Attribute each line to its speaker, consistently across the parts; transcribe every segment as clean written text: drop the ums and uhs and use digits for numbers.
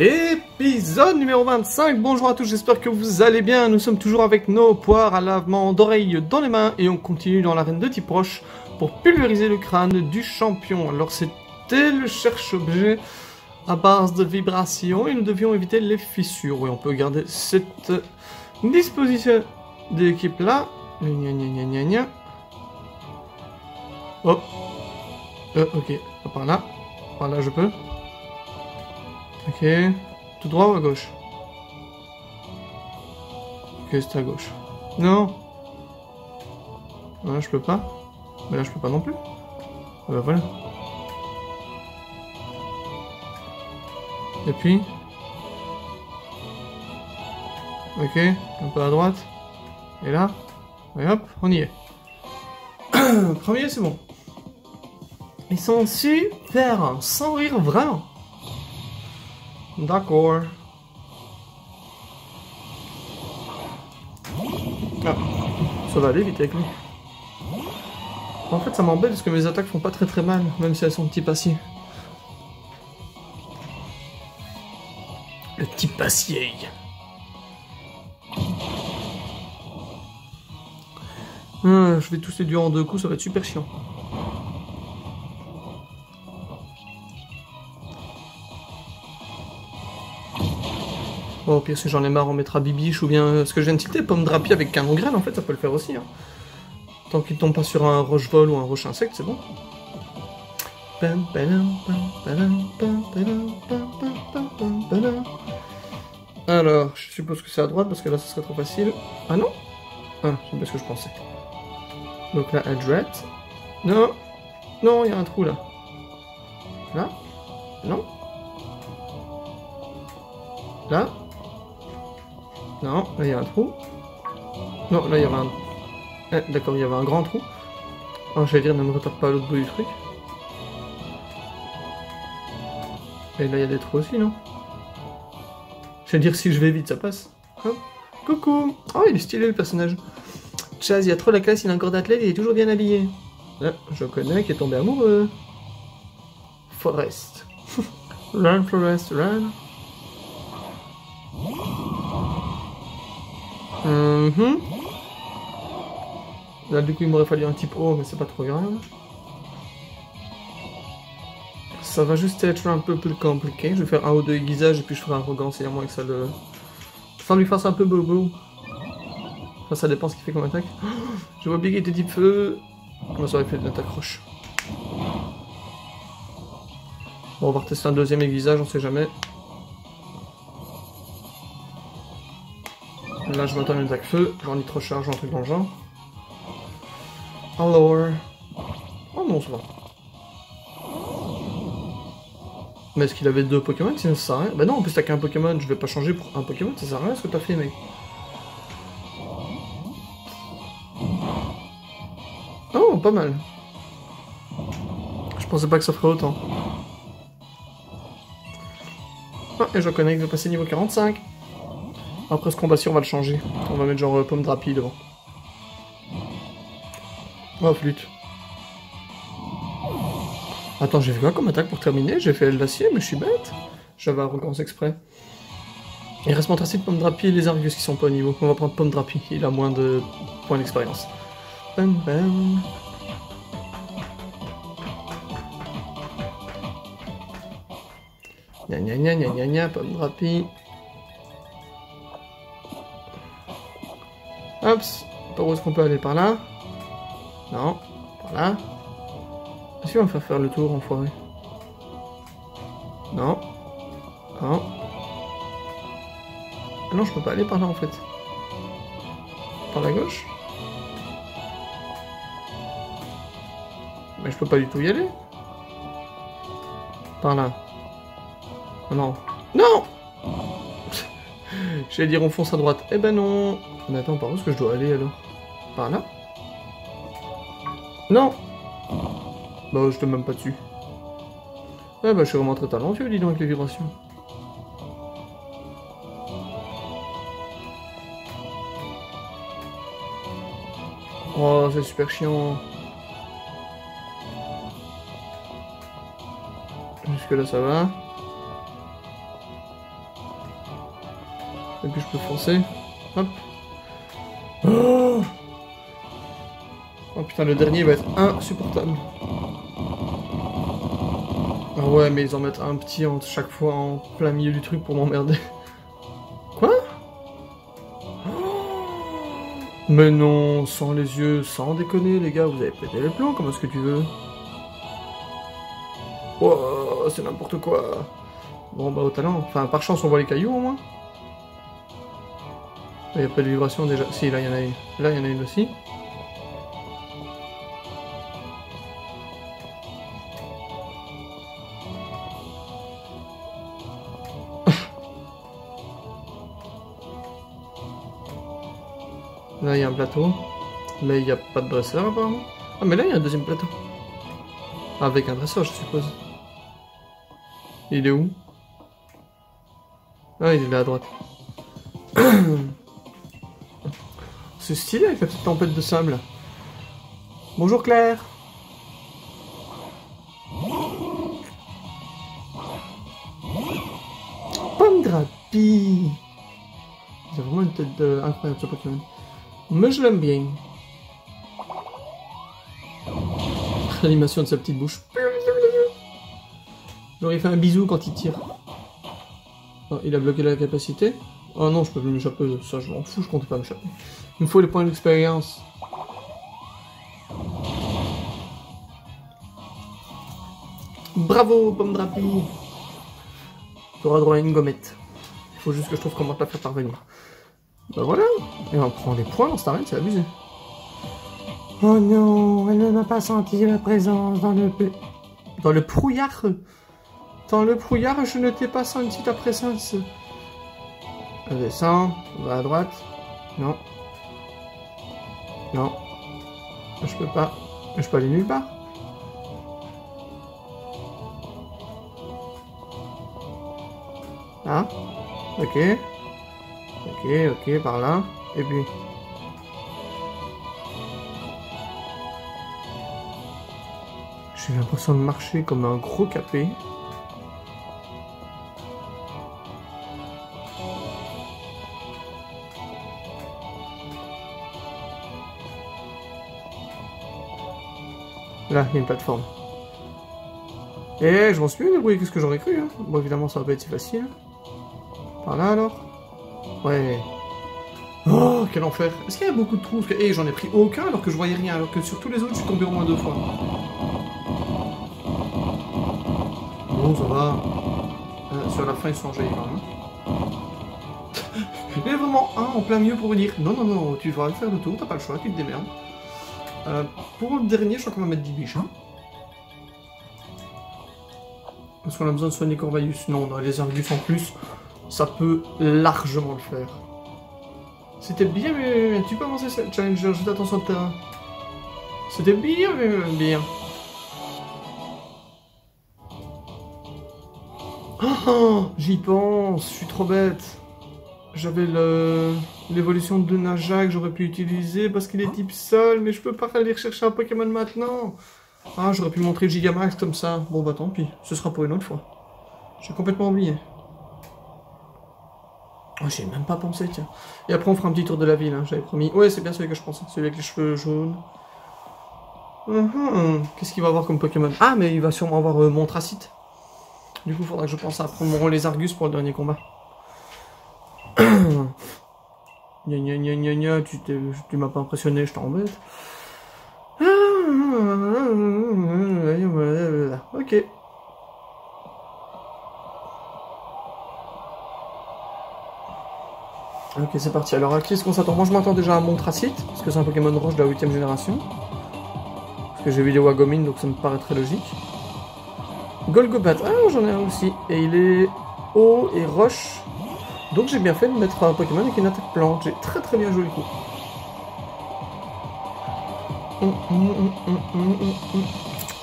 Speaker 1: Épisode numéro 25, bonjour à tous, j'espère que vous allez bien. Nous sommes toujours avec nos poires à lavement d'oreilles dans les mains et on continue dans l'arène de type roche pour pulvériser le crâne du champion. Alors c'était le cherche-objet à base de vibrations et nous devions éviter les fissures. Oui, on peut garder cette disposition d'équipe là. Gna gna gna gna gna. Oh, ok, par là. Par là je peux. Ok, tout droit ou à gauche? Ok, c'est à gauche. Non. Là, je peux pas. Mais là, je peux pas non plus. Ah bah voilà. Et puis... Ok, un peu à droite. Et là. Et hop, on y est. Premier, c'est bon. Ils sont super, sans rire vraiment. D'accord. Ah, ça va aller vite avec lui. En fait, ça m'embête parce que mes attaques font pas très mal, même si elles sont petit passier. Le petit passier. Je vais tous les durer en deux coups, ça va être super chiant. Bon, au pire, si j'en ai marre, on mettra Bibiche ou bien ce que je viens de citer, Pomme Drapi avec Canon Graine, en fait, ça peut le faire aussi. Hein. Tant qu'il tombe pas sur un roche-vol ou un roche-insecte, c'est bon. Alors, je suppose que c'est à droite parce que là, ce serait trop facile. Ah non? Ah, c'est bien ce que je pensais. Donc là, Edgeret. Non! Non, il y a un trou là. Là? Non? Là? Non, là il y a un trou. Non, là il y avait un... Eh, d'accord, il y avait un grand trou. Oh, j'allais dire, ne me retarde pas à l'autre bout du truc. Et là il y a des trous aussi, non? J'allais dire, si je vais vite, ça passe. Hop. Coucou! Oh, il est stylé le personnage. Chaz, il a trop la classe, il a un corps d'athlète, il est toujours bien habillé. Là, je connais, qui est tombé amoureux. Forest. Run, Forest, run. Là, du coup, il m'aurait fallu un type O, mais c'est pas trop grave. Ça va juste être un peu plus compliqué. Je vais faire un ou deux aiguisages et puis je ferai arrogance, et à moins que ça le... Ça lui fasse un peu bobo. Enfin, ça dépend ce qu'il fait comme attaque. Oh, j'avais oublié qu'il était type feu. Moi, ça aurait fait de l'attaque roche. Bon, on va retester un deuxième aiguisage, on sait jamais. Là, je m'attends à une attaque feu. J'en ai trop charge, un truc dans le genre. Alors... Oh non, ça va. Mais est-ce qu'il avait deux Pokémon? Sinon ça sert à rien. Bah non, en plus t'as qu'un Pokémon, je vais pas changer pour un Pokémon, ça sert à rien ce que t'as fait, mec. Oh, pas mal. Je pensais pas que ça ferait autant. Ah, et je connais que je vais passer niveau 45. Après ce combat-ci, on va le changer. On va mettre genre Pomme Drapi devant. Oh, flûte. Attends, j'ai fait quoi comme attaque pour terminer? J'ai fait l'acier, mais je suis bête. J'avais arrogance exprès. Il reste mon tracé de Pomme Drapi et les Argus qui sont pas au niveau. On va prendre Pomme Drapi, il a moins de points d'expérience. Bam bam. Gna gna gna gna gna gna, Pomme Drapi. Hop, par où est-ce qu'on peut aller? Par là? Non, par là. Est-ce qu'on va me faire le tour, enfoiré? Non. Non. Ah non, je peux pas aller par là, en fait. Par la gauche? Mais je peux pas du tout y aller. Par là. Oh non. Non! J'allais dire on fonce à droite. Eh ben non. Mais attends, par où est-ce que je dois aller, alors? Par là? Non! Bah, je te même pas dessus. Ah bah, je suis vraiment très talentueux, dis donc, avec les vibrations. Oh, c'est super chiant. Jusque là, ça va. Et puis je peux foncer. Hop. Oh, oh putain, le dernier va être insupportable. Ah ouais, mais ils en mettent un petit entre chaque fois en plein milieu du truc pour m'emmerder. Quoi? Mais non, sans les yeux, sans déconner les gars, vous avez pété les plombs, comment est-ce que tu veux? Oh, c'est n'importe quoi. Bon bah au talent, enfin par chance on voit les cailloux au moins. Il n'y a pas de vibration déjà. Si, là il y en a une. Là il y en a une aussi. Là il y a un plateau. Là il n'y a pas de dresseur apparemment. Ah mais là il y a un deuxième plateau. Avec un dresseur je suppose. Il est où? Ah il est là à droite. C'est stylé avec la petite tempête de sable. Bonjour Claire. Pandrapi. C'est vraiment une tête incroyable ce Pokémon. Mais je l'aime bien. L'animation de sa petite bouche. Genre il fait un bisou quand il tire. Oh, il a bloqué la capacité. Oh non, je peux plus m'échapper. Ça, je m'en fous, je compte pas m'échapper. Il me faut les points d'expérience. Bravo, pomme drapi. Tu auras droit à une gommette. Il faut juste que je trouve comment te la faire parvenir. Bah voilà. Et on prend des points dans cette arène, c'est abusé. Oh non, elle ne m'a pas senti la présence dans le... Dans le brouillard. Dans le brouillard, je ne t'ai pas senti ta présence. On descend, on va à droite. Non. Non. Je peux pas. Je peux aller nulle part. Ah. Ok. Ok, ok, par là. Et puis... J'ai l'impression de marcher comme un gros capé. Là, il y a une plateforme. Et je m'en suis bien débrouillé, qu'est-ce que j'aurais cru, hein. Bon, évidemment, ça va pas être si facile. Par là, alors. Ouais. Oh, quel enfer. Est-ce qu'il y a beaucoup de trous? Et j'en ai pris aucun alors que je voyais rien, alors que sur tous les autres, je suis tombé au moins 2 fois. Bon, ça va. Sur la fin, ils sont jaillis, quand même. Il y a vraiment un en plein milieu pour vous dire non, non, non, tu vas faire le tour, t'as pas le choix, tu te démerdes. Pour le dernier, je crois qu'on va mettre 10 biches. Hein. Est-ce qu'on a besoin de soigner Corvallis? Non, on a les Argus en plus. Ça peut largement le faire. C'était bien, mais tu peux avancer cette Challenger, juste attention au terrain. C'était bien, mais bien. Oh, j'y pense, je suis trop bête. J'avais l'évolution de Naja que j'aurais pu utiliser parce qu'il est type sol, mais je peux pas aller chercher un Pokémon maintenant. Ah, j'aurais pu montrer Gigamax comme ça. Bon bah tant pis, ce sera pour une autre fois. J'ai complètement oublié. Oh, j'y ai même pas pensé, tiens. Et après on fera un petit tour de la ville, hein, j'avais promis. Ouais, c'est bien celui que je pensais, celui avec les cheveux jaunes. Qu'est-ce qu'il va avoir comme Pokémon? Ah, mais il va sûrement avoir Montracite. Du coup, il faudra que je pense à prendre les Argus pour le dernier combat. Gna gna gna gna gna, tu m'as pas impressionné, je t'embête. Ok. Ok, c'est parti. Alors, à qui est-ce qu'on s'attend? Moi, je m'attends déjà à Montracite, parce que c'est un Pokémon roche de la 8ème génération. Parce que j'ai vu des Wagomin, donc ça me paraît très logique. Golgobat, ah, j'en ai un aussi. Et il est eau et roche. Donc j'ai bien fait de mettre un Pokémon avec une attaque plante. J'ai très très bien joué le coup.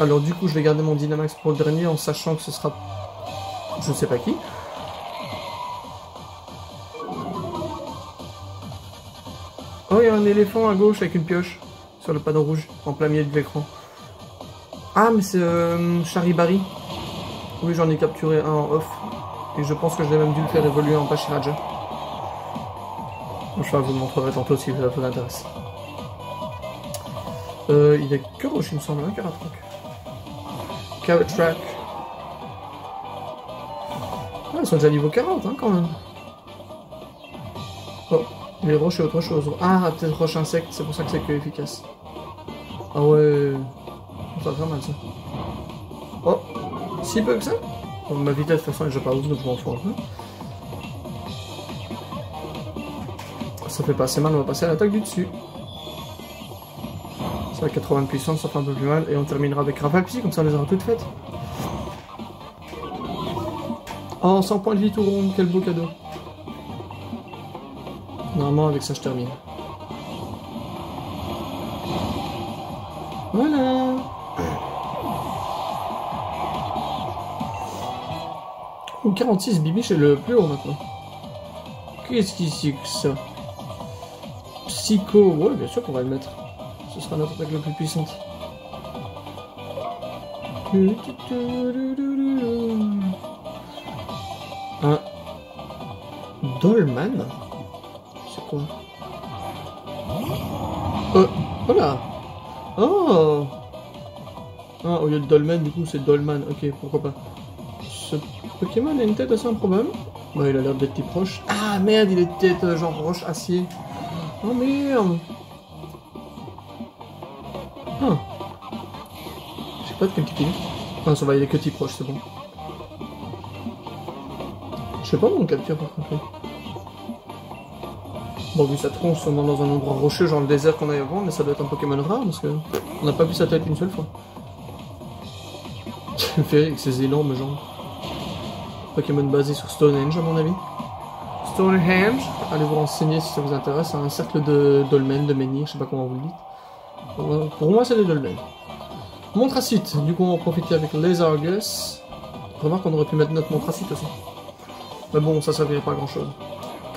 Speaker 1: Alors du coup je vais garder mon Dynamax pour le dernier en sachant que ce sera... je ne sais pas qui. Oh, il y a un éléphant à gauche avec une pioche. Sur le panneau rouge, en plein milieu de l'écran. Ah mais c'est Charibari. Oui, j'en ai capturé un en off. Et je pense que j'ai même dû le faire évoluer en Pachiraja. Enfin, vous le montrerai tantôt si ça vous intéresse. Il y a que Roche, il me semble, hein, Caratrac. Caratrac. Ah, ils sont déjà niveau 40, hein, quand même. Oh, les roches et autre chose. Ah, peut-être roche insecte, c'est pour ça que c'est que efficace. Ah ouais. Ça va faire mal, ça. Oh, si peu que ça. Bon, ma vitesse, de toute façon, est déjà pas ouf, donc je m'en fous un peu. Ça fait pas assez mal, on va passer à l'attaque du dessus. Ça a 80 de puissance, ça fait un peu plus mal. Et on terminera avec Rafale Psy, comme ça on les aura toutes faites. Oh, 100 points de vie tout rond, quel beau cadeau. Normalement, avec ça, je termine. Voilà. Oh, 46, Bibiche est le plus haut maintenant. Qu'est-ce qui c'est que ça? Psycho, ouais, bien sûr qu'on va le mettre. Ce sera notre attaque la plus puissante. Un Dolman? C'est quoi? Voilà. Oh. Ah, au lieu de Dolmen, du coup, c'est Dolman. Ok, pourquoi pas. Ce Pokémon a une tête assez improbable. Ouais, il a l'air d'être type roche. Ah, merde, il est tête genre roche acier. Oh, merde. Ah. Je sais pas de quel type il est. Ah, ça va, il est que type roche, c'est bon. Je sais pas où on capture par contre. Bon, vu sa tronche, sûrement dans un endroit rocheux, genre le désert qu'on a eu avant, mais ça doit être un Pokémon rare parce que on n'a pas vu sa tête une seule fois. Je me fais avec ses énormes jambes. Pokémon basé sur Stonehenge à mon avis. Stonehenge, allez vous renseigner si ça vous intéresse, c'est un cercle de dolmens, de menhirs, je sais pas comment vous le dites. Pour moi c'est des dolmens. Montracite, du coup on va en profiter avec Lézargus. Remarque qu'on aurait pu mettre notre Montracite aussi. Mais bon, ça servirait pas à grand chose.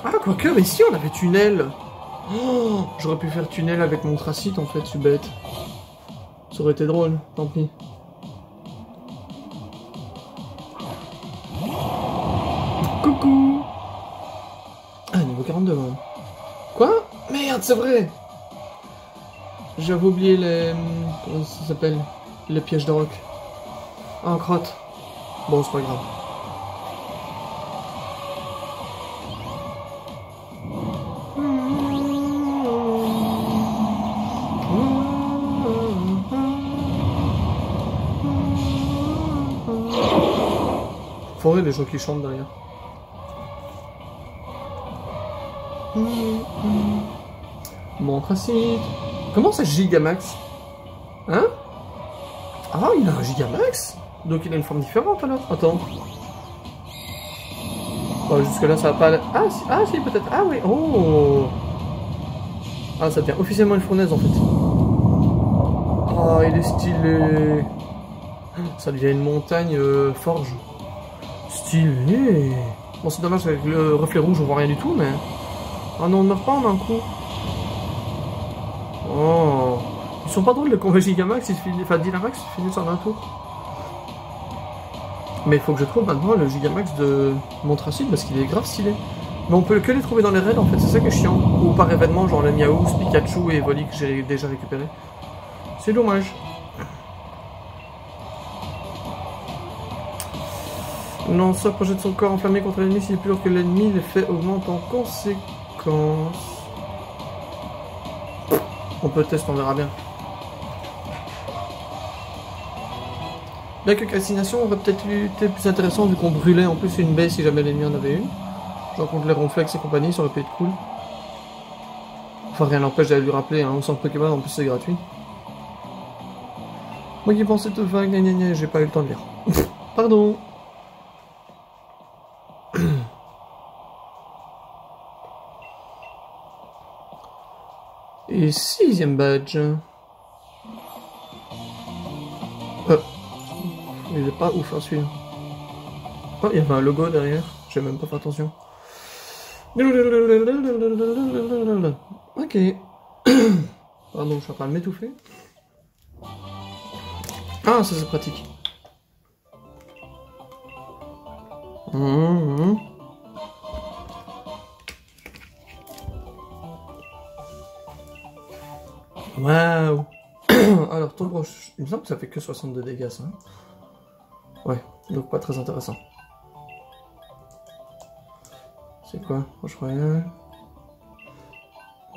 Speaker 1: Ah, quoique, mais si on avait tunnel. Oh, j'aurais pu faire tunnel avec Montracite en fait, je suis bête. Ça aurait été drôle, tant pis. Coucou. Ah, niveau 42 même. Quoi? Merde, c'est vrai. J'avais oublié les... Comment ça s'appelle? Les pièges de roc. Ah, crotte. Bon, c'est pas grave. Faudrait les gens qui chantent derrière. Montracite. Comment ça Gigamax? Hein? Ah, il a un Gigamax? Donc il a une forme différente alors? Attends. Oh, jusque là ça va pas... Ah si peut-être. Ah oui, oh. Ah, ça devient officiellement une fournaise en fait. Ah, il est stylé. Ça devient une montagne forge. Stylé. Bon, c'est dommage avec le reflet rouge, on voit rien du tout, mais... Ah non, on meurt pas en un coup. Oh. Ils sont pas drôles les combats Gigamax, enfin Dynamax, ils finissent en un tour. Mais il faut que je trouve maintenant le Gigamax de Montracite parce qu'il est grave stylé. Mais on peut que les trouver dans les raids en fait, c'est ça qui est chiant. Ou par événement, genre le Miaouz, Pikachu et Evoli que j'ai déjà récupéré. C'est dommage. Non, ça projette son corps enflammé contre l'ennemi, s'il est plus lourd que l'ennemi, l'effet augmente en conséquence. On peut tester, on verra bien. Bien que calcination aurait peut-être été plus intéressant vu qu'on brûlait en plus une baie si jamais l'ennemi en avait une. Genre contre les ronflex et compagnie, ça aurait pu être cool. Enfin rien n'empêche d'aller lui rappeler, hein, au centre Pokémon en plus c'est gratuit. Moi qui pensais tout vague, gna j'ai pas eu le temps de lire. Pardon. Et 6ème badge. Il est pas ouf hein, celui-là. Oh, il y avait un logo derrière, j'ai même pas fait attention. Ok. Pardon, je suis en train de m'étouffer. Ah, ça c'est pratique. Waouh. Alors, ton broche, il me semble que ça fait que 62 dégâts, ça. Ouais, donc pas très intéressant. C'est quoi? Roche royale.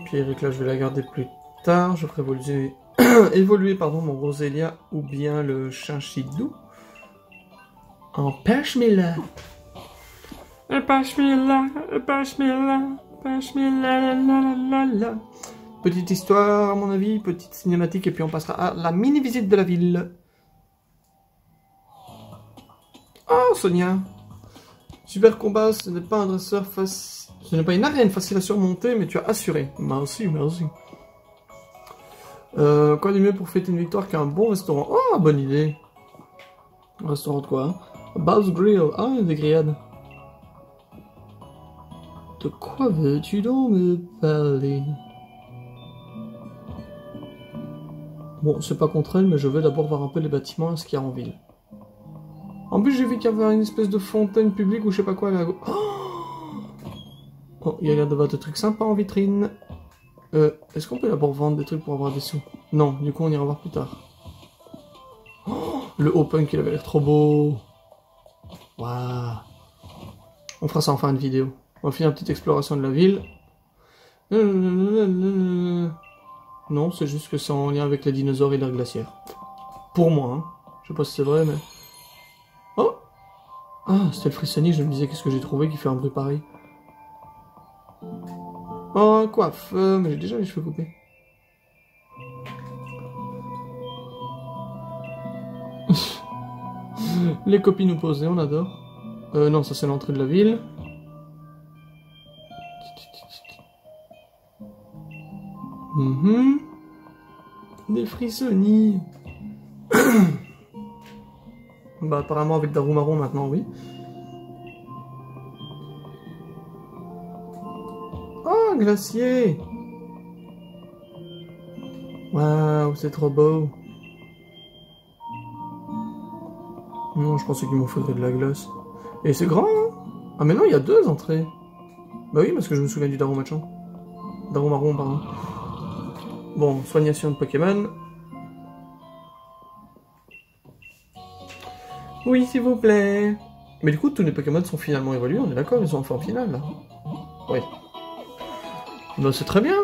Speaker 1: Pierrick, là, je vais la garder plus tard. Je ferai évoluer pardon, mon Roselia ou bien le Chinchidou en Pashmilla. Pashmilla, Pashmilla, Pashmilla, la la la. Petite histoire, à mon avis, petite cinématique, et puis on passera à la mini-visite de la ville. Oh, Sonia. Super combat, ce n'est pas un dresseur facile. Ce n'est pas une arène facile à surmonter, mais tu as assuré. Merci, merci. Quoi de mieux pour fêter une victoire qu'un bon restaurant? Oh, bonne idée. Un restaurant de quoi, hein? Bow's Grill. Ah, des grillades. De quoi veux-tu donc me parler? Bon, c'est pas contre elle, mais je veux d'abord voir un peu les bâtiments et ce qu'il y a en ville. En plus, j'ai vu qu'il y avait une espèce de fontaine publique ou je sais pas quoi. Oh, il y a l'air d'avoir des trucs sympas en vitrine. Est-ce qu'on peut d'abord vendre des trucs pour avoir des sous? Non, du coup, on ira voir plus tard. Oh, le haut punk, il avait l'air trop beau. Waouh. On fera ça en fin de vidéo. On va finir une petite exploration de la ville. Non, c'est juste que c'est en lien avec les dinosaures et l'ère glaciaire. Pour moi, hein. Je sais pas si c'est vrai, mais... Oh! Ah, c'était le frissonnier, je me disais qu'est-ce que j'ai trouvé qui fait un bruit pareil. Oh, un coiffeur, mais j'ai déjà les cheveux coupés. Les copines opposées, on adore. Non, ça c'est l'entrée de la ville. Des frissonniers. Bah apparemment avec Darumaron maintenant, oui. Oh, glacier. Waouh, c'est trop beau. Non, je pensais qu'il m'en faudrait de la glace. Et c'est grand, hein? Ah mais non, il y a 2 entrées. Bah oui, parce que je me souviens du Darumachan. Darumaron, pardon. Bon, soignation de Pokémon. Oui, s'il vous plaît. Mais du coup, tous les Pokémon sont finalement évolués, on est d'accord, ils sont en forme finale, là. Oui. Bah, c'est très bien.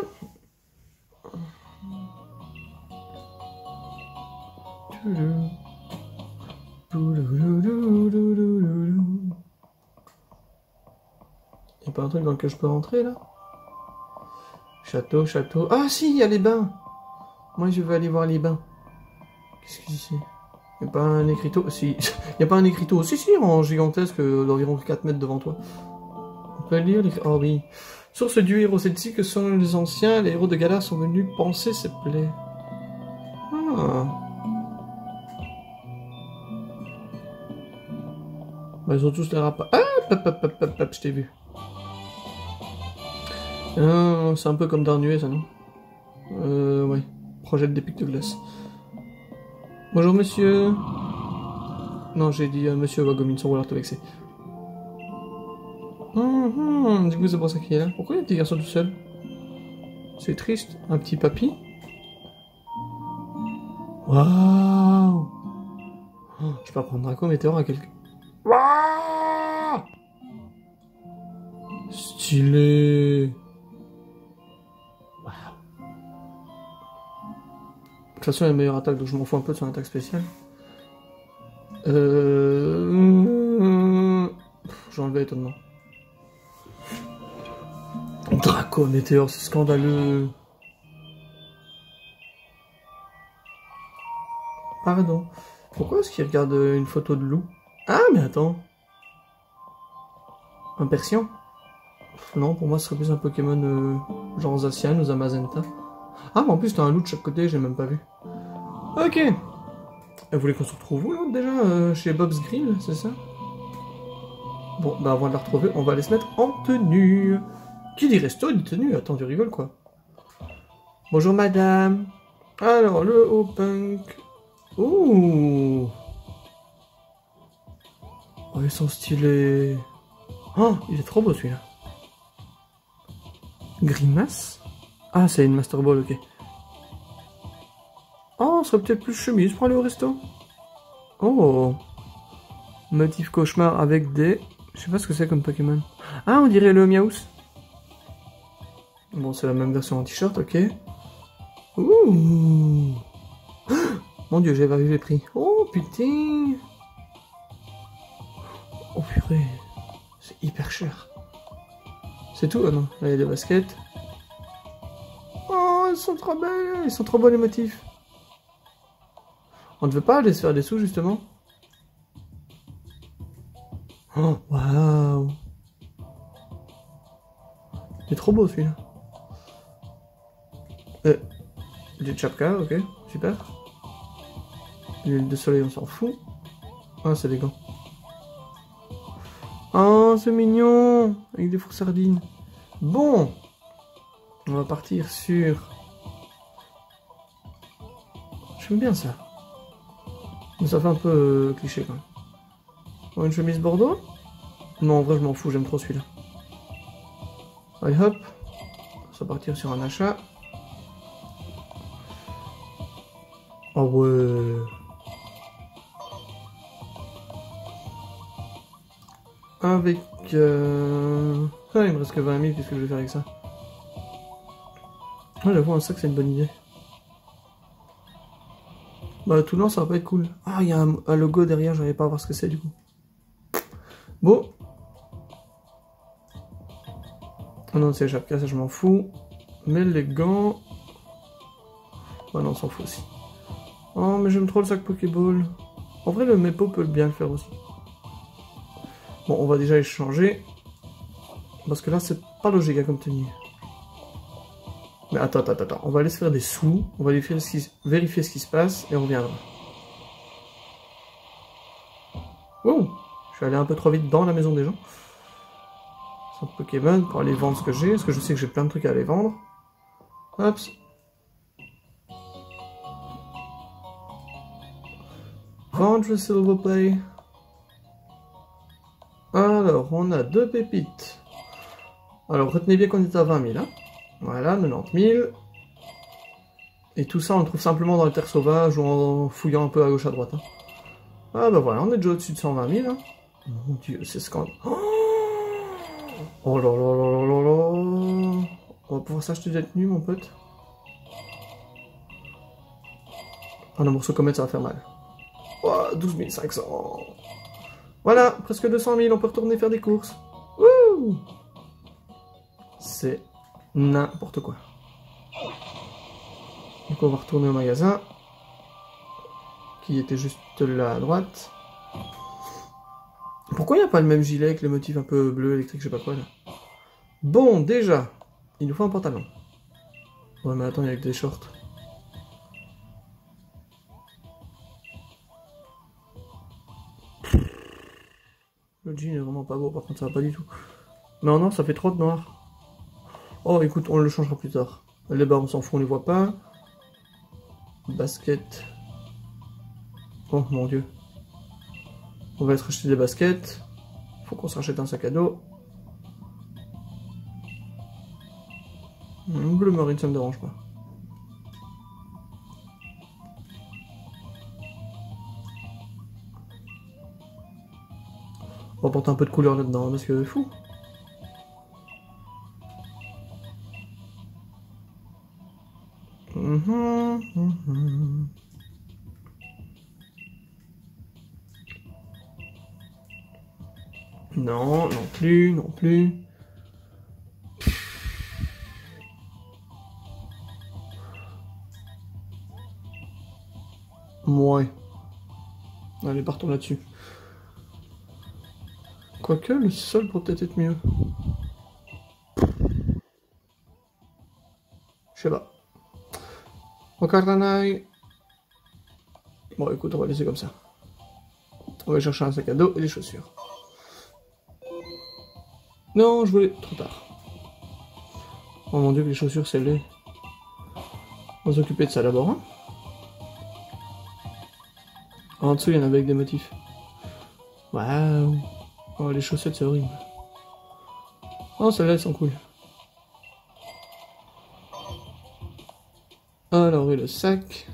Speaker 1: Y'a pas un truc dans lequel je peux rentrer, là? Château, château... Ah si, il y a les bains. Moi, je veux aller voir les bains. Qu'est-ce que c'est? Il n'y a pas un écriteau? Si. Il n'y a pas un écriteau? Si, si, en gigantesque, d'environ 4 mètres devant toi. On peut lire les... Oh oui. Source du héros celtique, que sont les anciens, les héros de Galar sont venus panser ses plaies. Ah. Bah, ils ont tous les rapports. Ah, hop, je t'ai vu. Ah, c'est un peu comme Darnuet, ça, non? Ouais. Projette des pics de glace. Bonjour, monsieur. Non, j'ai dit monsieur Wagomine, sans vouloir te vexer. Du coup, c'est pour ça qu'il est là. Pourquoi il y a un petit garçon tout seul? C'est triste. Un petit papy. Waouh! Oh, je peux apprendre Draco Météore à quelqu'un. Waouh! Stylé! Waouh! De toute façon, il y a une meilleure attaque, donc je m'en fous un peu de son attaque spéciale. J'ai enlevé étonnement. Draco Météore, c'est scandaleux. Pardon. Pourquoi est-ce qu'il regarde une photo de loup? Ah, mais attends. Un Persian? Non, pour moi, ce serait plus un Pokémon genre Zacian ou Zamazenta. Ah, mais en plus, t'as un loup de chaque côté, j'ai même pas vu. Ok. Vous voulez qu'on se retrouve où, là, déjà? Chez Bob's Grill, c'est ça? Bon, bah, avant de la retrouver, on va aller se mettre en tenue. Qui dit resto, dit tenue? Attends, tu rigoles, quoi. Bonjour, madame. Alors, le haut punk. Ouh. Oh, ils sont stylés. Oh, il est trop beau, celui-là. Grimace? Ah, c'est une Master Ball, ok. Oh, on serait peut-être plus chemise pour aller au resto. Oh. Motif cauchemar avec des... Je sais pas ce que c'est comme Pokémon. Ah, on dirait le Miaus. Bon, c'est la même version en t-shirt, ok. Ouh. Mon dieu, j'avais vu les prix. Oh, putain. Oh, purée. C'est hyper cher. C'est tout? Ah non, là, il y a des baskets. Oh, elles sont trop belles. Ils sont trop beaux, les motifs. On ne veut pas aller se faire des sous, justement? Oh, waouh. Il est trop beau, celui-là. Du chapka, ok, super. L'huile de soleil, on s'en fout. Ah, c'est des gants. Oh, c'est mignon. Avec des fours sardines. Bon. On va partir sur... J'aime bien ça. Mais ça fait un peu cliché, quand même. Oh, une chemise bordeaux? Non, en vrai, je m'en fous, j'aime trop celui-là. Allez, hop. On va partir sur un achat. Oh, ouais. Avec... Ah, il me reste que 20 000, qu'est-ce que je vais faire avec ça? Ah, j'avoue, un sac, c'est une bonne idée. Bah, tout le long, ça va pas être cool. Ah, il y a un logo derrière, j'arrive pas à voir ce que c'est, du coup. Bon. Ah non, c'est chapka, ça, je m'en fous. Mais les gants... Ah non, on s'en fout aussi. Oh, mais j'aime trop le sac Pokéball. En vrai, le Mepo peut bien le faire aussi. Bon, on va déjà échanger. Parce que là, c'est pas logique hein, comme tenue. Mais attends. On va aller se faire des sous. On va vérifier ce qui se passe et on reviendra. Oh, je suis allé un peu trop vite dans la maison des gens. Sans Pokémon pour aller vendre ce que j'ai. Parce que je sais que j'ai plein de trucs à aller vendre. Hop. Vendre Silverplay. Alors, on a 2 pépites. Alors, retenez bien qu'on est à 20 000. Hein. Voilà, 90 000. Et tout ça, on le trouve simplement dans les terres sauvages ou en fouillant un peu à gauche à droite. Hein. Ah bah voilà, on est déjà au-dessus de 120 000. Hein. Mon dieu, c'est scandaleux. Oh là là là là là là. On va pouvoir s'acheter des tenues, mon pote. Un morceau comète, ça va faire mal. Oh, 12 500. Voilà, presque 200 000, on peut retourner faire des courses. Wouh! C'est n'importe quoi. Donc on va retourner au magasin. Qui était juste là à droite. Pourquoi il n'y a pas le même gilet avec les motifs un peu bleu, électrique, je sais pas quoi là? Bon, déjà, il nous faut un pantalon. Ouais, mais attends, il y a que des shorts. Le jean est vraiment pas beau, par contre, ça va pas du tout. Non, non, ça fait trop de noir. Oh, écoute, on le changera plus tard. Les bas, on s'en fout, on les voit pas. Basket. Oh, mon dieu. On va se racheter des baskets. Faut qu'on se rachète un sac à dos. Bleu marine, ça me dérange pas. On va porter un peu de couleur là-dedans, parce que fou. Non, non plus, non plus. Ouais. Allez, partons là-dessus. Quoique, le sol pourrait peut-être être mieux. Je sais pas. Encore un œil. Bon, écoute, on va laisser comme ça. On va chercher un sac à dos et des chaussures. Non, je voulais... Trop tard. Oh mon dieu, les chaussures, c'est laid. On va s'occuper de ça d'abord. Hein. En dessous, il y en a avec des motifs. Waouh. Oh, les chaussettes, c'est horrible. Oh, celles-là, elles sont cool. Alors, et le sac.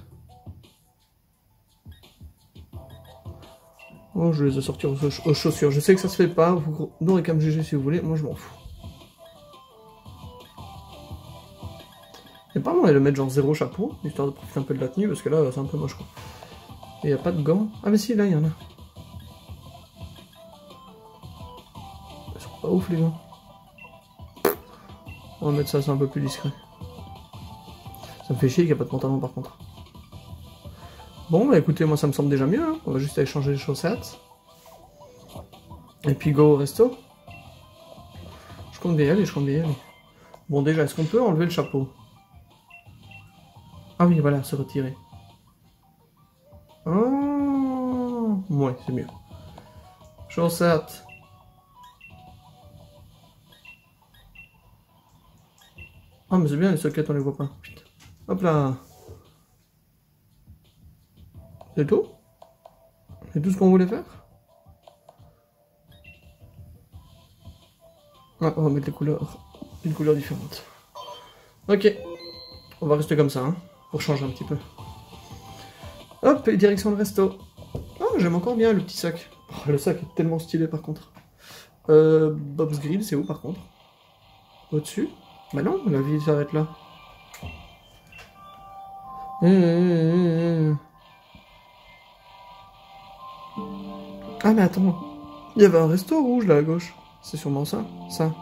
Speaker 1: Oh, je les ai sortis aux chaussures. Je sais que ça se fait pas. Vous n'aurez qu'à me juger si vous voulez. Moi, je m'en fous. Et pas mal de mettre genre 0 chapeau, histoire de profiter un peu de la tenue, parce que là, c'est un peu moche, quoi. Et y a pas de gants. Ah, mais si, là, il y en a. Ils sont pas ouf, les gants. On va mettre ça, c'est un peu plus discret. Ça me fait chier qu'il n'y a pas de pantalon, par contre. Bon, bah écoutez, moi, ça me semble déjà mieux, hein. On va juste aller changer les chaussettes. Et puis, go au resto. Je compte bien y aller, je compte bien y aller. Bon, déjà, est-ce qu'on peut enlever le chapeau? Ah oui, voilà, se retirer. Oh, ouais, c'est mieux. Chaussettes. Ah, mais c'est bien, les sockets, on les voit pas. Putain. Hop là. C'est tout? C'est tout ce qu'on voulait faire? Ah, on va mettre les couleurs. Une couleur différente. Ok. On va rester comme ça, hein, pour changer un petit peu. Hop, et direction le resto. Oh, j'aime encore bien le petit sac. Oh, le sac est tellement stylé par contre. Bob's Grill, c'est où par contre? Au-dessus? Bah non, la vie s'arrête là. Ah mais attends, il y avait un resto rouge là à gauche. C'est sûrement ça, ça.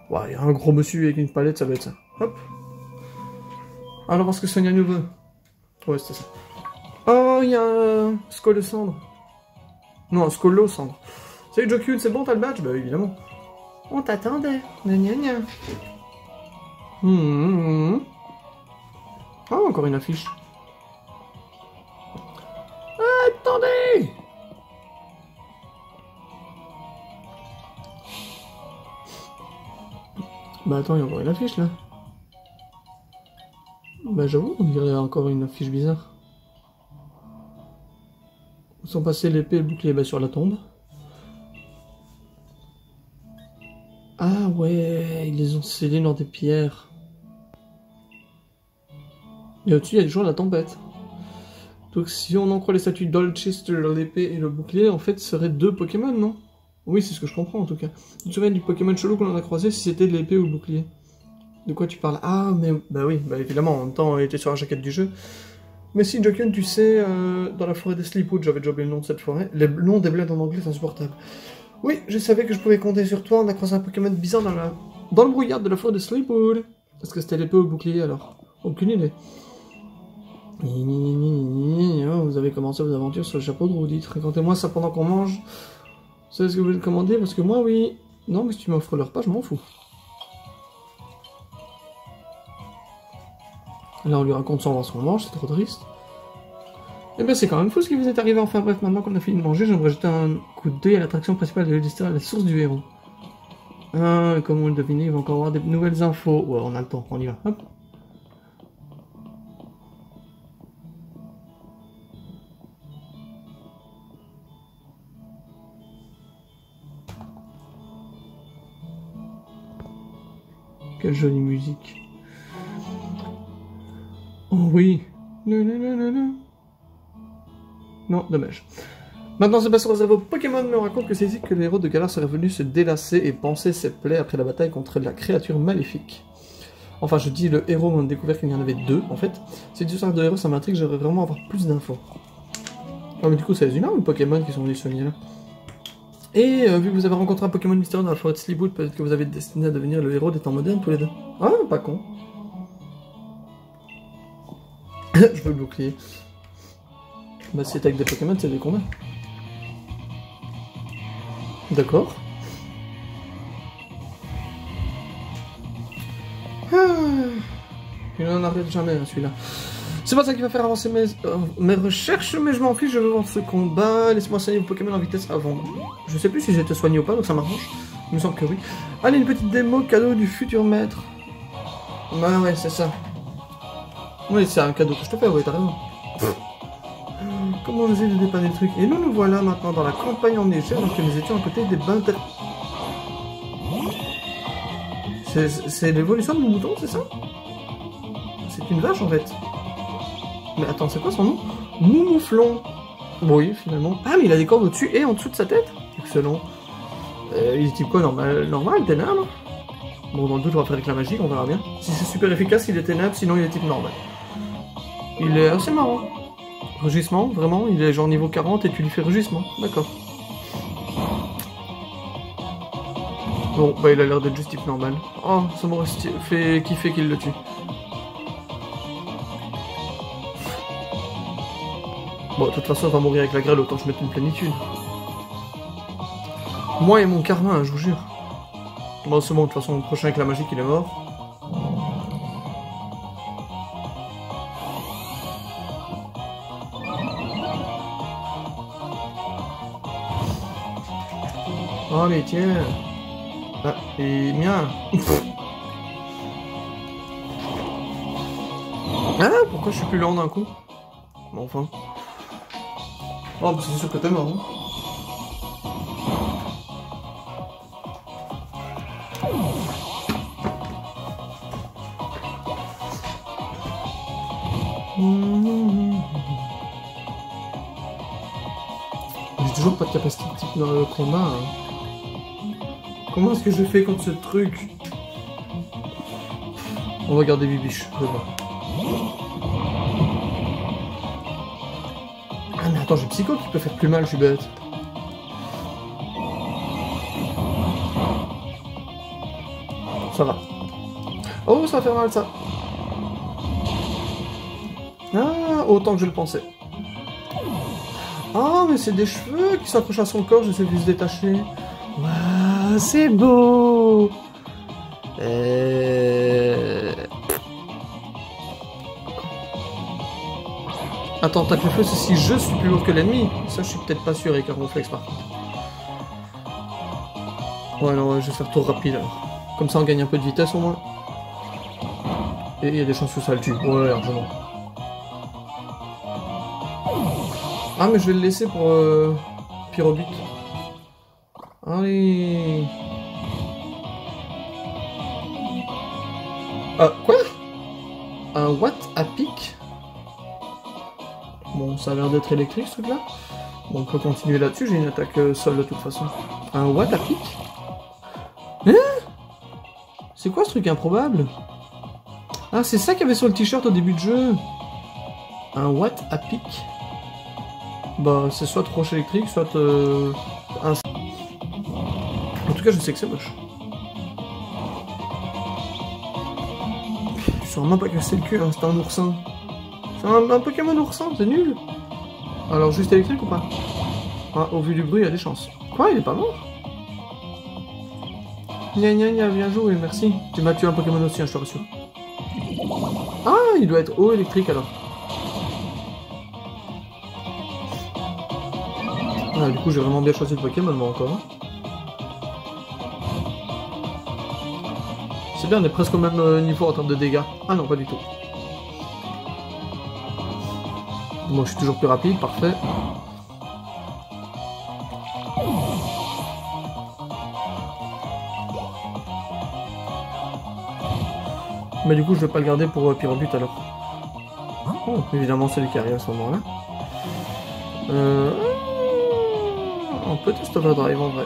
Speaker 1: Ouais, il y a un gros monsieur avec une palette, ça doit être ça. Hop. Alors, parce que Sonia nous veut. Ouais, c'était ça. Oh, il y a un Skolo Cendre. Non, un Skolo Cendre. Salut Jokun, c'est bon, t'as le badge? Bah évidemment. On t'attendait. Gna gna gna. Ah, encore une affiche. Attendez! Bah attends, il y a encore une affiche là. Bah j'avoue, on dirait encore une affiche bizarre. Ils sont passés l'épée et le bouclier bah, sur la tombe. Ah ouais, ils les ont scellés dans des pierres. Et au-dessus, il y a toujours la tempête. Donc si on en croit les statues d'Olchester, l'épée et le bouclier, en fait, ce seraient deux Pokémon, non? Oui, c'est ce que je comprends en tout cas. Tu te souviens du Pokémon chelou qu'on a croisé si c'était de l'épée ou le bouclier? De quoi tu parles? Ah, mais bah oui, bah évidemment, en même temps, il était sur la jaquette du jeu. Mais si, Jokun, tu sais, dans la forêt des Sleepwood, j'avais déjà oublié le nom de cette forêt, le nom des bleds en anglais, c'est insupportable. Oui, je savais que je pouvais compter sur toi, on a croisé un Pokémon bizarre dans le brouillard de la forêt des Sleepwood. Est-ce que c'était l'épée ou le bouclier alors? Aucune idée. Oh, vous avez commencé vos aventures sur le chapeau de roue, dites. Racontez-moi ça pendant qu'on mange. Vous savez ce que vous voulez commander? Parce que moi, oui. Non, mais si tu m'offres leur pas, je m'en fous. Là, on lui raconte sans voir ce qu'on mange, c'est trop triste. Eh ben, c'est quand même fou ce qui vous est arrivé. Enfin bref, maintenant qu'on a fini de manger, j'aimerais jeter un coup d'œil à l'attraction principale de l'histoire, la source du héros. Ah, et comme on le devinait, il va encore avoir des nouvelles infos. Ouais, on a le temps, on y va. Hop. Quelle jolie musique. Oh oui. Non, non, non, non, non. Non, dommage. Maintenant, se passe sur réserve au Pokémon, mais on raconte que c'est ici que le héros de Galar serait venu se délasser et panser ses plaies après la bataille contre la créature maléfique. Enfin, je dis le héros, mais on a découvert qu'il y en avait deux, en fait. Cette histoire de héros, ça m'intrigue, j'aimerais vraiment avoir plus d'infos. Ah, mais du coup, c'est les humains ou les Pokémon qui sont venus soigner là? Et vu que vous avez rencontré un Pokémon mystérieux dans la forêt de Sleepwood, peut-être que vous avez destiné à devenir le héros des temps modernes tous les deux. Ah, pas con. Je veux le bouclier. Bah, si c'est avec des Pokémon, c'est des combats. D'accord. Il n'en arrête jamais, hein, celui-là. C'est pas ça qui va faire avancer mes recherches, mais je m'en fiche, je veux voir ce combat. Laisse-moi soigner vos Pokémon en vitesse avant. Je sais plus si j'ai été soigné ou pas, donc ça m'arrange. Il me semble que oui. Allez, une petite démo cadeau du futur maître. Bah ouais, c'est ça. Oui, c'est un cadeau que je te fais, oui, t'as raison. Comment j'essaie de dépanner le truc. Et nous voilà maintenant dans la campagne enneigée, alors que nous étions à côté des bains de... C'est l'évolution de mon mouton, c'est ça? C'est une vache en fait. Mais attends, c'est quoi son nom? Moumouflon. Oui, finalement. Ah, mais il a des cordes au-dessus et en dessous de sa tête. Excellent. Il est type quoi, normal, ténèbres? Bon, dans le doute, on va faire avec la magie, on verra bien. Si c'est super efficace, il est ténèbres, sinon il est type normal. Il est assez marrant. Rugissement, vraiment, il est genre niveau 40 et tu lui fais rugissement. D'accord. Bon, bah il a l'air d'être juste type normal. Oh, ça m'aurait fait kiffer qu'il le tue. Bon, de toute façon, on va mourir avec la grêle, autant je mette une plénitude. Moi et mon karma, hein, je vous jure. Bon, c'est bon, de toute façon, le prochain avec la magie, il est mort. Oh, mais tiens. Ah, et mien. Ah, pourquoi je suis plus lent d'un coup? Bon, enfin. Oh, bah c'est sûr que t'es mort, hein. J'ai toujours pas de capacité de type dans le combat. Hein. Comment est-ce que je fais contre ce truc? On va garder Bibiche, je vais voir. Ah mais attends, j'ai Psycho qui peut faire plus mal, je suis bête. Ça va. Oh, ça va faire mal ça. Ah, autant que je le pensais. Ah, mais c'est des cheveux qui s'accrochent à son corps, je sais plus se détacher. Waouh, c'est beau. Attends, tac le feu, c'est si je suis plus lourd que l'ennemi. Ça, je suis peut-être pas sûr avec un réflexe par contre. Ouais, non, ouais, je vais faire tour rapide alors. Comme ça, on gagne un peu de vitesse au moins. Et il y a des chances que ça le tue. Ouais, largement. Ah, mais je vais le laisser pour Pyrobut. Allez. Quoi? Un what à pic? Bon, ça a l'air d'être électrique ce truc là. Bon, on peut continuer là-dessus, j'ai une attaque sol de toute façon. Un what à pic? Hein? C'est quoi ce truc improbable? Ah, c'est ça qu'il y avait sur le t-shirt au début de jeu. Un what à pic? Bah, c'est soit roche électrique, soit un... En tout cas, je sais que c'est moche. Je suis vraiment pas cassé le cul, hein, c'est un oursin. C'est un Pokémon oursin, c'est nul. Alors, juste électrique ou pas? Ah, au vu du bruit, il y a des chances. Quoi, il est pas mort? Gna gna gna, bien joué, merci. Tu m'as tué un Pokémon aussi, hein, je te rassure. Ah, il doit être eau électrique alors. Ah, du coup, j'ai vraiment bien choisi le Pokémon, moi encore. Hein. C'est bien, on est presque au même niveau en termes de dégâts. Ah non, pas du tout. Moi, je suis toujours plus rapide, parfait. Mais du coup, je vais pas le garder pour Pyrobut alors. Oh, évidemment, c'est lui qui arrive à ce moment-là. On peut tester Overdrive en vrai.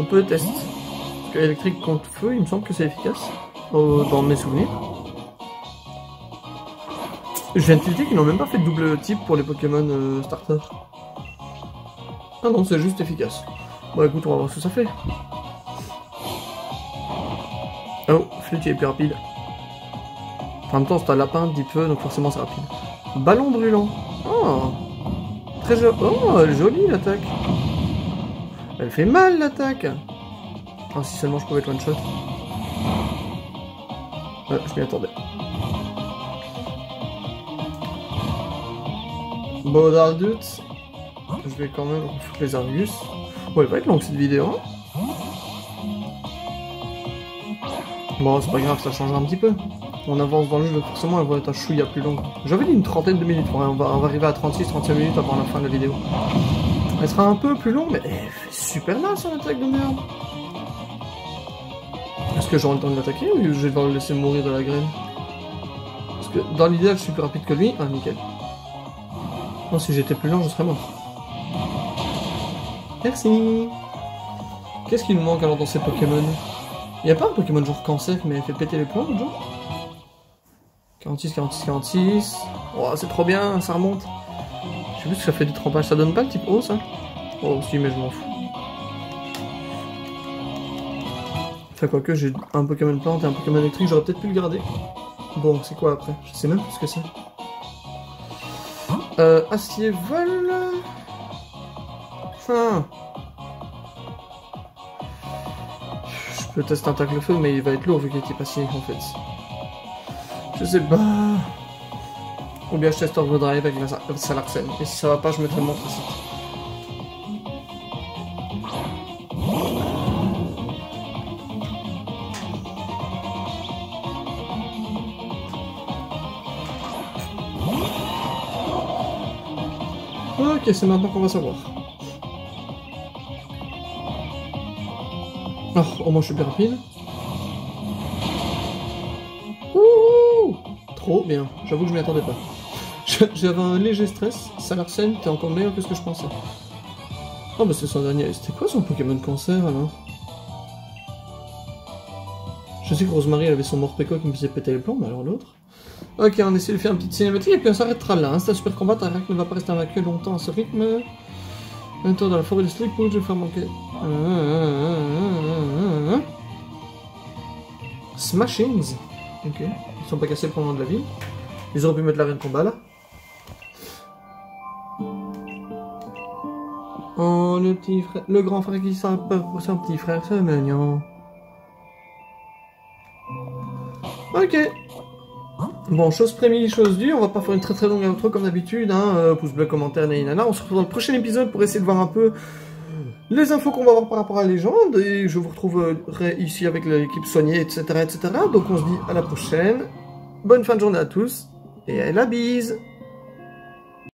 Speaker 1: On peut tester. Parce que électrique contre feu, il me semble que c'est efficace. Dans mes souvenirs. Je viens de tilter qu'ils n'ont même pas fait de double type pour les Pokémon starter. Ah non, c'est juste efficace. Bon écoute, on va voir ce que ça fait. Oh, Flûte est plus rapide. En même temps, c'est un lapin, deep feu, donc forcément c'est rapide. Ballon brûlant. Oh, très joli. Oh, elle est jolie l'attaque. Elle fait mal l'attaque. Ah, si seulement je pouvais être one shot. Ouais, je m'y attendais. Bon, dans le doute, je vais quand même refoutre les Argus. Bon, elle va être longue cette vidéo. Hein. Bon, c'est pas grave, ça change un petit peu. On avance dans le jeu, forcément elle va être un chouïa plus longue. J'avais dit une trentaine de minutes, ouais, on va arriver à 36-35 minutes avant la fin de la vidéo. Elle sera un peu plus longue, mais elle fait super mal son attaque de merde. Est-ce que j'aurai le temps de l'attaquer ou je vais devoir le laisser mourir de la graine? Parce que dans l'idéal, je suis plus rapide que lui. Ah, nickel. Non, si j'étais plus lent, je serais mort. Merci. Qu'est-ce qui nous manque alors dans ces Pokémon? Il n'y a pas un Pokémon genre cancer mais fait péter les plombs, genre 46, 46, 46. Oh, c'est trop bien, ça remonte. Je sais plus ce que ça fait du trempage. Ça donne pas le type O, ça? Oh, si, mais je m'en fous. Enfin, quoique, j'ai un Pokémon plante et un Pokémon électrique, j'aurais peut-être pu le garder. Bon, c'est quoi après? Je sais même plus ce que c'est. Acier vol. Je peux tester un tacle feu, mais il va être lourd vu qu'il est acier en fait. Je sais pas. Ou bien je teste Overdrive avec la Salaxen. Et si ça va pas, je mettrai le montre ici. Ok, c'est maintenant qu'on va savoir. Oh, au moins je suis bien rapide. Ouh, trop bien. J'avoue que je m'y attendais pas. J'avais un léger stress. Salaxen était encore meilleur que ce que je pensais. Oh bah c'est son dernier. C'était quoi son Pokémon cancer alors? Je sais que Rosemary elle avait son Morpeko qui me faisait péter les plombs, mais alors l'autre. Ok, on essaie de faire une petite cinématique et puis on s'arrêtera là. Hein. C'est un super combat, ta rack ne va pas rester invaincu longtemps à ce rythme. Un tour dans la forêt de Sleepwood, je vais faire manquer. Smashings. Ok, ils sont pas cassés pour le moment de la ville. Ils auraient pu mettre l'arène combat là. Oh, le petit frère, le grand frère qui s'en peur pour son petit frère, c'est mignon. Ok. Bon, chose prémise, chose due, on va pas faire une très très longue intro comme d'habitude, hein, pouce bleu, commentaire, nanana. On se retrouve dans le prochain épisode pour essayer de voir un peu les infos qu'on va avoir par rapport à la légende, et je vous retrouverai ici avec l'équipe soignée, etc., etc. Donc on se dit à la prochaine, bonne fin de journée à tous, et à la bise.